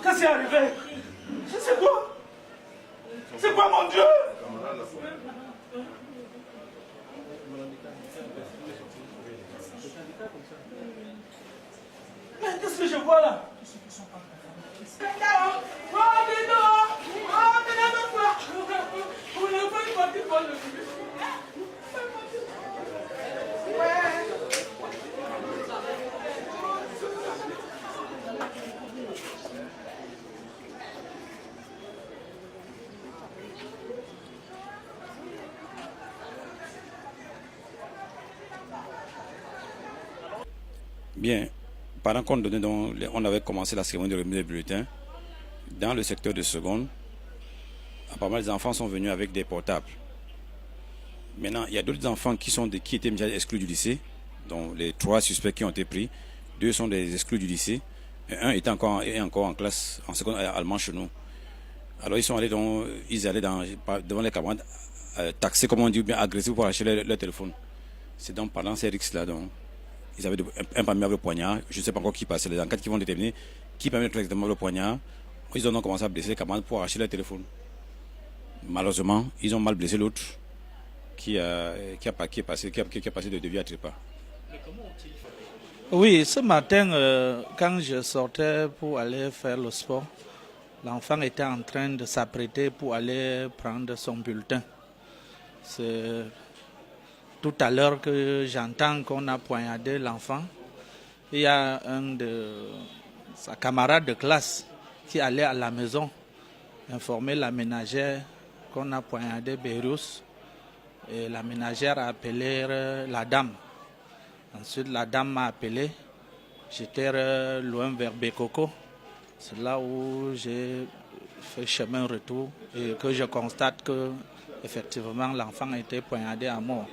Qu'est-ce qui est arrivé? C'est quoi? C'est quoi, mon Dieu? Mais qu'est-ce que je vois là? Bien, pendant qu'on donnait on avait commencé la cérémonie de remise des bulletins, dans le secteur de seconde, apparemment les enfants sont venus avec des portables. Maintenant, il y a d'autres enfants qui étaient déjà exclus du lycée, dont les 3 suspects qui ont été pris, 2 sont des exclus du lycée, et un est encore en classe, en seconde allemand chez nous. Alors ils allaient devant les camarades, taxés, comme on dit, ou bien agressés pour acheter leur téléphone. C'est donc pendant ces risques-là, donc, ils avaient un parmi avec le poignard, je ne sais pas encore qui passait, les enquêtes qui vont déterminer qui permet exactement le poignard. Ils ont donc commencé à blesser les camarades pour acheter leur téléphone. Malheureusement, ils ont mal blessé l'autre qui est passé de Devy à Trépas. Oui, ce matin, quand je sortais pour aller faire le sport, l'enfant était en train de s'apprêter pour aller prendre son bulletin. C'est tout à l'heure que j'entends qu'on a poignardé l'enfant. Il y a un de sa camarade de classe qui allait à la maison informer la ménagère qu'on a poignardé Bérus. Et la ménagère a appelé la dame. Ensuite, la dame m'a appelé. J'étais loin vers Bekoko. C'est là où j'ai fait chemin retour et que je constate que effectivement l'enfant a été poignardé à mort.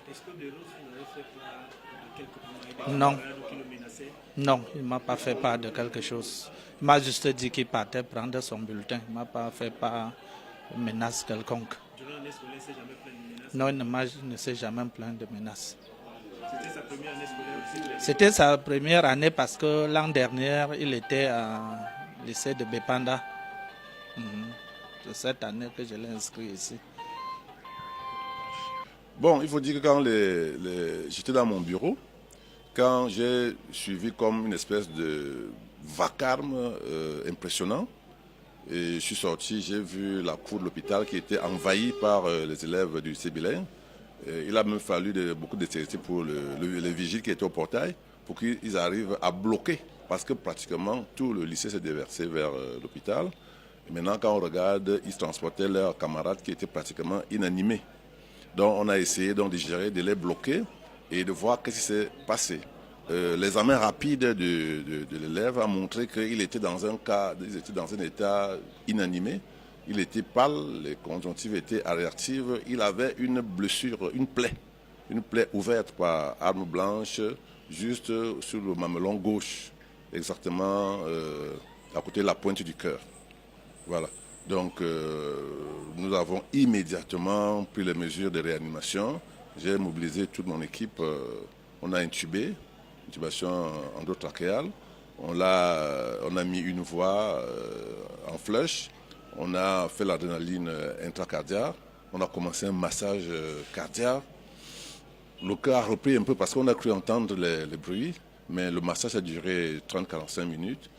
Est-ce que Bérus vous avez fait part de quelque chose? Non. Non, il ne m'a pas fait part de quelque chose. Il m'a juste dit qu'il partait prendre son bulletin. Il ne m'a pas fait part de menace quelconque. Durant l'année scolaire, il ne s'est jamais plaint de menaces? Non, il ne s'est jamais plaint de menaces. C'était sa première année scolaire aussi? C'était sa première année parce que l'an dernier, il était au lycée de Bepanda. C'est cette année que je l'ai inscrit ici. Bon, il faut dire que quand j'étais dans mon bureau, quand j'ai suivi comme une espèce de vacarme impressionnant, et je suis sorti, j'ai vu la cour de l'hôpital qui était envahie par les élèves du lycée bilingue. Il a même fallu beaucoup de dextérité pour les vigiles qui étaient au portail pour qu'ils arrivent à bloquer, parce que pratiquement tout le lycée s'est déversé vers l'hôpital. Maintenant, quand on regarde, ils transportaient leurs camarades qui étaient pratiquement inanimés. Donc on a essayé donc de gérer, de les bloquer et de voir ce qui s'est passé. L'examen rapide de l'élève a montré qu'il était dans un état inanimé. Il était pâle, les conjonctives étaient réactives. Il avait une blessure, une plaie ouverte par arme blanche, juste sur le mamelon gauche, exactement à côté de la pointe du cœur. Voilà. Donc, nous avons immédiatement pris les mesures de réanimation. J'ai mobilisé toute mon équipe. On a intubé, intubation endotrachéale. On a mis une voie en flèche. On a fait l'adrénaline intracardiaque. On a commencé un massage cardiaque. Le cœur a repris un peu parce qu'on a cru entendre les bruits, mais le massage a duré 30-45 minutes.